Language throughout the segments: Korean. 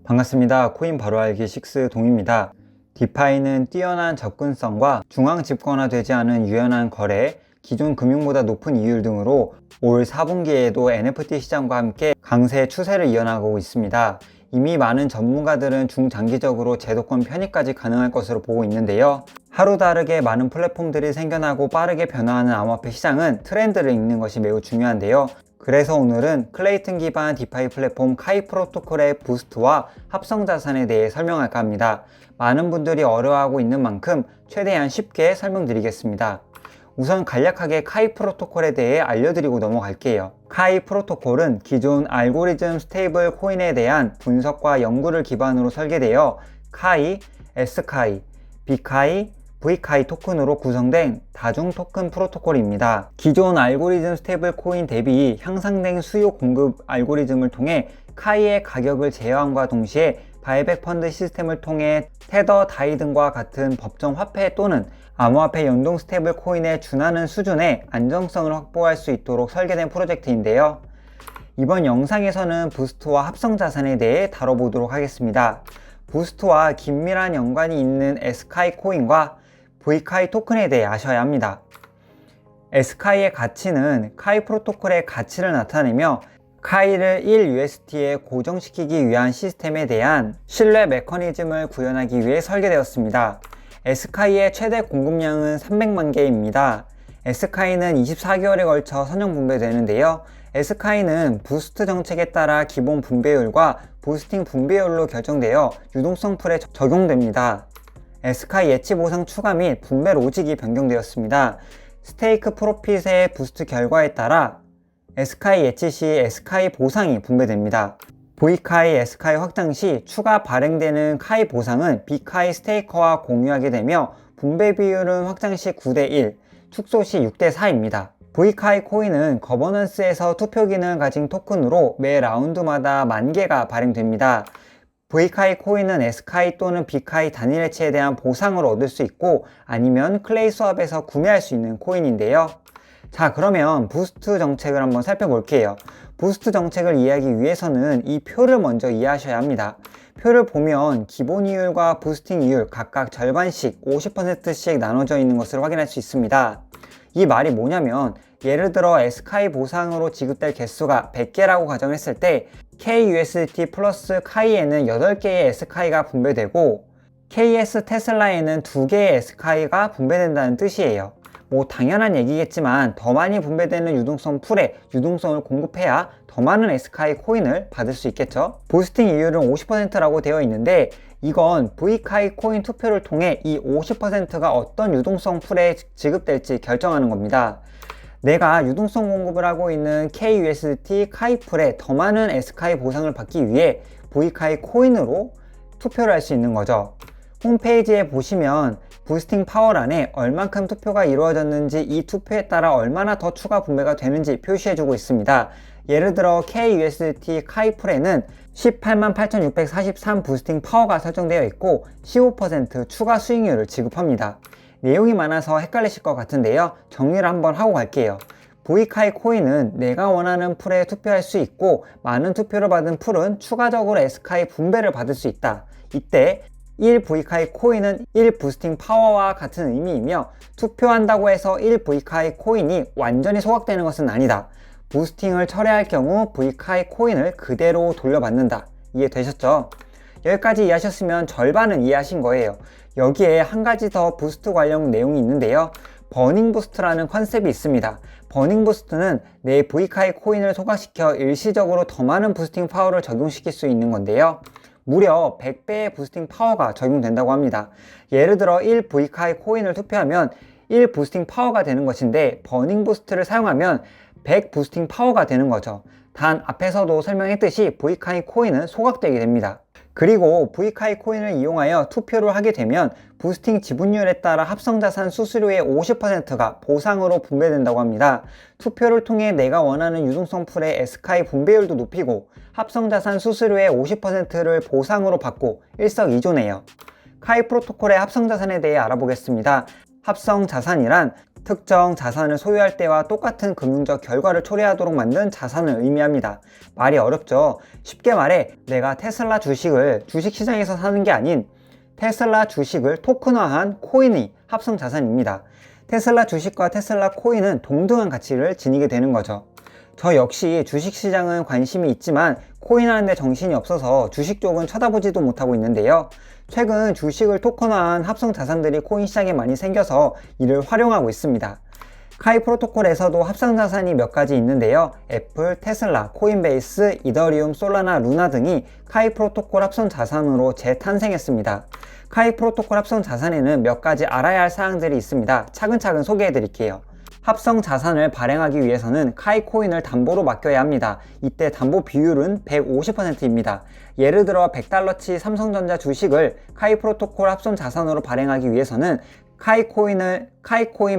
반갑습니다. 코인 바로 알기 6 동입니다. 디파이는 뛰어난 접근성과 중앙 집권화되지 않은 유연한 거래, 기존 금융보다 높은 이율 등으로 올 4분기에도 NFT 시장과 함께 강세 추세를 이어나가고 있습니다. 이미 많은 전문가들은 중장기적으로 제도권 편입까지 가능할 것으로 보고 있는데요. 하루 다르게 많은 플랫폼들이 생겨나고 빠르게 변화하는 암호화폐 시장은 트렌드를 읽는 것이 매우 중요한데요. 그래서 오늘은 클레이튼 기반 디파이 플랫폼 카이 프로토콜의 부스트와 합성 자산에 대해 설명할까 합니다. 많은 분들이 어려워하고 있는 만큼 최대한 쉽게 설명드리겠습니다. 우선 간략하게 카이 프로토콜에 대해 알려드리고 넘어갈게요. 카이 프로토콜은 기존 알고리즘 스테이블 코인에 대한 분석과 연구를 기반으로 설계되어 카이, S카이, B카이, V카이 토큰으로 구성된 다중 토큰 프로토콜입니다. 기존 알고리즘 스테이블 코인 대비 향상된 수요 공급 알고리즘을 통해 카이의 가격을 제어함과 동시에 바이백 펀드 시스템을 통해 테더, 다이 등과 같은 법정 화폐 또는 암호화폐 연동 스테이블 코인에 준하는 수준의 안정성을 확보할 수 있도록 설계된 프로젝트인데요. 이번 영상에서는 부스트와 합성 자산에 대해 다뤄보도록 하겠습니다. 부스트와 긴밀한 연관이 있는 S카이 코인과 V카이 토큰에 대해 아셔야 합니다. S카이의 가치는 카이 프로토콜의 가치를 나타내며 카이를 1USD에 고정시키기 위한 시스템에 대한 신뢰 메커니즘을 구현하기 위해 설계되었습니다. S카이의 최대 공급량은 300만 개입니다. S카이는 24개월에 걸쳐 선형 분배되는데요. S카이는 부스트 정책에 따라 기본 분배율과 부스팅 분배율로 결정되어 유동성 풀에 적용됩니다. S카이 예치 보상 추가 및 분배 로직이 변경되었습니다. 스테이크 프로핏의 부스트 결과에 따라 S카이 예치 시 S카이 보상이 분배됩니다. V카이, S카이 확장 시 추가 발행되는 카이 보상은 B카이 스테이커와 공유하게 되며 분배 비율은 확장 시 9대1, 축소 시 6대4입니다. V카이 코인은 거버넌스에서 투표 기능을 가진 토큰으로 매 라운드마다 10,000개가 발행됩니다. V카이 코인은 S카이 또는 B카이 단일 해체에 대한 보상을 얻을 수 있고 아니면 클레이 스왑에서 구매할 수 있는 코인인데요. 자, 그러면 부스트 정책을 한번 살펴볼게요. 부스트 정책을 이해하기 위해서는 이 표를 먼저 이해하셔야 합니다. 표를 보면 기본 이율과 부스팅 이율 각각 절반씩 50%씩 나눠져 있는 것을 확인할 수 있습니다. 이 말이 뭐냐면 예를 들어 S카이 보상으로 지급될 개수가 100개라고 가정했을 때 KUSDT 플러스 카이에는 8개의 S카이가 분배되고 KS 테슬라에는 2개의 S카이가 분배된다는 뜻이에요. 뭐 당연한 얘기겠지만 더 많이 분배되는 유동성 풀에 유동성을 공급해야 더 많은 S카이 코인을 받을 수 있겠죠. 부스팅 이율은 50%라고 되어 있는데 이건 V카이 코인 투표를 통해 이 50%가 어떤 유동성 풀에 지급될지 결정하는 겁니다. 내가 유동성 공급을 하고 있는 KUSDT 카이 풀에 더 많은 S카이 보상을 받기 위해 V카이 코인으로 투표를 할 수 있는 거죠. 홈페이지에 보시면 부스팅 파워란에 얼만큼 투표가 이루어졌는지 이 투표에 따라 얼마나 더 추가 분배가 되는지 표시해주고 있습니다. 예를 들어 KUSDT 카이 풀에는 188,643 부스팅 파워가 설정되어 있고 15% 추가 수익률을 지급합니다. 내용이 많아서 헷갈리실 것 같은데요. 정리를 한번 하고 갈게요. V카이 코인은 내가 원하는 풀에 투표할 수 있고 많은 투표를 받은 풀은 추가적으로 S카이 분배를 받을 수 있다. 이때 1V카이 코인은 1부스팅 파워와 같은 의미이며 투표한다고 해서 1V카이 코인이 완전히 소각되는 것은 아니다. 부스팅을 철회할 경우 V카이 코인을 그대로 돌려받는다. 이해되셨죠? 여기까지 이해하셨으면 절반은 이해하신 거예요. 여기에 한 가지 더 부스트 관련 내용이 있는데요. 버닝 부스트라는 컨셉이 있습니다. 버닝 부스트는 내 V카이 코인을 소각시켜 일시적으로 더 많은 부스팅 파워를 적용시킬 수 있는 건데요. 무려 100배의 부스팅 파워가 적용된다고 합니다. 예를 들어 1V카이 코인을 투표하면 1 부스팅 파워가 되는 것인데 버닝 부스트를 사용하면 100 부스팅 파워가 되는 거죠. 단 앞에서도 설명했듯이 V카이 코인은 소각되게 됩니다. 그리고 V카이 코인을 이용하여 투표를 하게 되면 부스팅 지분율에 따라 합성자산 수수료의 50%가 보상으로 분배된다고 합니다. 투표를 통해 내가 원하는 유동성 풀의 S카이 분배율도 높이고 합성자산 수수료의 50%를 보상으로 받고 일석이조네요. 카이 프로토콜의 합성자산에 대해 알아보겠습니다. 합성자산이란 특정 자산을 소유할 때와 똑같은 금융적 결과를 초래하도록 만든 자산을 의미합니다. 말이 어렵죠? 쉽게 말해 내가 테슬라 주식을 주식시장에서 사는 게 아닌 테슬라 주식을 토큰화한 코인이 합성 자산입니다. 테슬라 주식과 테슬라 코인은 동등한 가치를 지니게 되는 거죠. 저 역시 주식시장은 관심이 있지만 코인하는데 정신이 없어서 주식 쪽은 쳐다보지도 못하고 있는데요. 최근 주식을 토큰화한 합성 자산들이 코인 시장에 많이 생겨서 이를 활용하고 있습니다. 카이 프로토콜에서도 합성 자산이 몇 가지 있는데요. 애플, 테슬라, 코인베이스, 이더리움, 솔라나, 루나 등이 카이 프로토콜 합성 자산으로 재탄생했습니다. 카이 프로토콜 합성 자산에는 몇 가지 알아야 할 사항들이 있습니다. 차근차근 소개해 드릴게요. 합성 자산을 발행하기 위해서는 카이 코인을 담보로 맡겨야 합니다. 이때 담보 비율은 150%입니다. 예를 들어 100달러치 삼성전자 주식을 카이 프로토콜 합성 자산으로 발행하기 위해서는 카이코인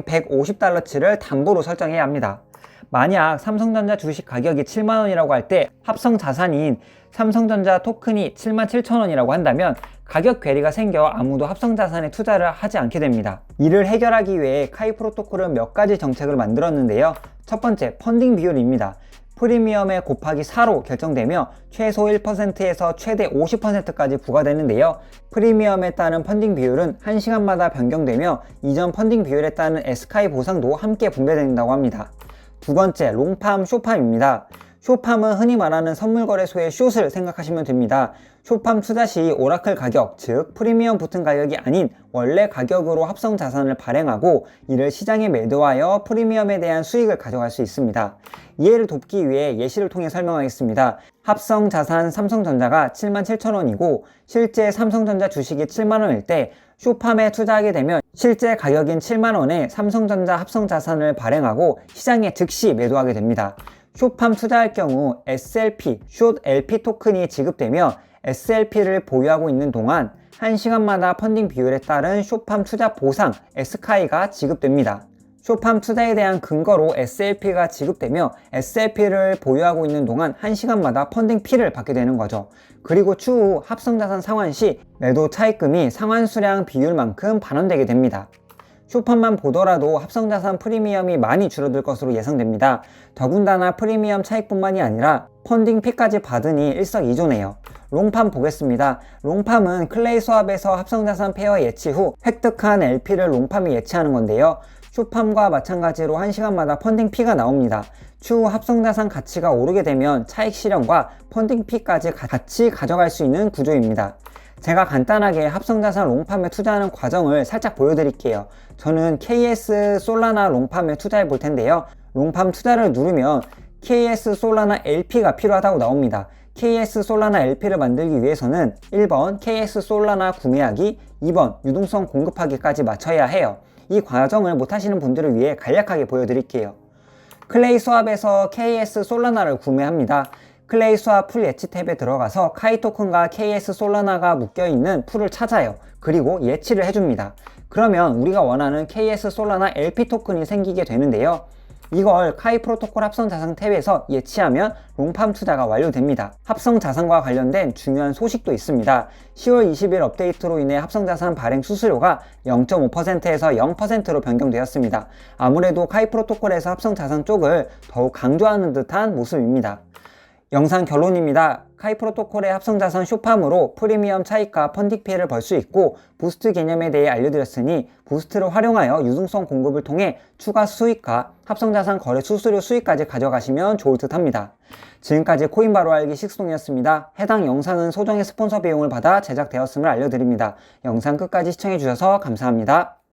150달러치를 담보로 설정해야 합니다. 만약 삼성전자 주식 가격이 7만원이라고 할 때 합성 자산인 삼성전자 토큰이 77,000원이라고 한다면 가격 괴리가 생겨 아무도 합성 자산에 투자를 하지 않게 됩니다. 이를 해결하기 위해 카이 프로토콜은 몇 가지 정책을 만들었는데요. 첫 번째, 펀딩 비율입니다. 프리미엄에 곱하기 4로 결정되며 최소 1%에서 최대 50%까지 부과되는데요. 프리미엄에 따른 펀딩 비율은 1시간마다 변경되며 이전 펀딩 비율에 따른 에스카이 보상도 함께 분배된다고 합니다. 두 번째, 롱팜, 숏팜입니다. 숏팜은 흔히 말하는 선물거래소의 숏을 생각하시면 됩니다. 숏팜 투자 시 오라클 가격, 즉 프리미엄 붙은 가격이 아닌 원래 가격으로 합성 자산을 발행하고 이를 시장에 매도하여 프리미엄에 대한 수익을 가져갈 수 있습니다. 이해를 돕기 위해 예시를 통해 설명하겠습니다. 합성 자산 삼성전자가 77,000원이고 실제 삼성전자 주식이 7만원일 때 숏팜에 투자하게 되면 실제 가격인 7만원에 삼성전자 합성 자산을 발행하고 시장에 즉시 매도하게 됩니다. 숏팜 투자할 경우 SLP, 숏 LP 토큰이 지급되며 SLP를 보유하고 있는 동안 1시간마다 펀딩 비율에 따른 숏팜 투자 보상 SK가 지급됩니다. 숏팜 투자에 대한 근거로 SLP가 지급되며 SLP를 보유하고 있는 동안 1시간마다 펀딩 피를 받게 되는 거죠. 그리고 추후 합성자산 상환 시 매도 차입금이 상환 수량 비율만큼 반환되게 됩니다. 숏팜만 보더라도 합성자산 프리미엄이 많이 줄어들 것으로 예상됩니다. 더군다나 프리미엄 차익뿐만이 아니라 펀딩 피까지 받으니 일석이조네요. 롱팜 보겠습니다. 롱팜은 클레이 수합에서 합성자산 페어 예치 후 획득한 LP를 롱팜이 예치하는 건데요. 숏팜과 마찬가지로 1시간마다 펀딩 피가 나옵니다. 추후 합성자산 가치가 오르게 되면 차익 실현과 펀딩 피까지 같이 가져갈 수 있는 구조입니다. 제가 간단하게 합성자산 롱팜에 투자하는 과정을 살짝 보여드릴게요. 저는 KS 솔라나 롱팜에 투자해 볼 텐데요. 롱팜 투자를 누르면 KS 솔라나 LP가 필요하다고 나옵니다. KS 솔라나 LP를 만들기 위해서는 1번 KS 솔라나 구매하기, 2번 유동성 공급하기까지 마쳐야 해요. 이 과정을 못하시는 분들을 위해 간략하게 보여드릴게요. 클레이 수합에서 KS 솔라나를 구매합니다. 클레이 수합 풀 예치 탭에 들어가서 카이 토큰과 KS 솔라나가 묶여있는 풀을 찾아요. 그리고 예치를 해줍니다. 그러면 우리가 원하는 KS 솔라나 LP 토큰이 생기게 되는데요. 이걸 카이 프로토콜 합성 자산 탭에서 예치하면 롱팜 투자가 완료됩니다. 합성 자산과 관련된 중요한 소식도 있습니다. 10월 20일 업데이트로 인해 합성 자산 발행 수수료가 0.5%에서 0%로 변경되었습니다. 아무래도 카이 프로토콜에서 합성 자산 쪽을 더욱 강조하는 듯한 모습입니다. 영상 결론입니다. 카이 프로토콜의 합성자산 숏팜으로 프리미엄 차익과 펀딩 피해를 벌 수 있고 부스트 개념에 대해 알려드렸으니 부스트를 활용하여 유동성 공급을 통해 추가 수익과 합성자산 거래 수수료 수익까지 가져가시면 좋을 듯 합니다. 지금까지 코인 바로 알기 식스동이었습니다. 해당 영상은 소정의 스폰서 비용을 받아 제작되었음을 알려드립니다. 영상 끝까지 시청해주셔서 감사합니다.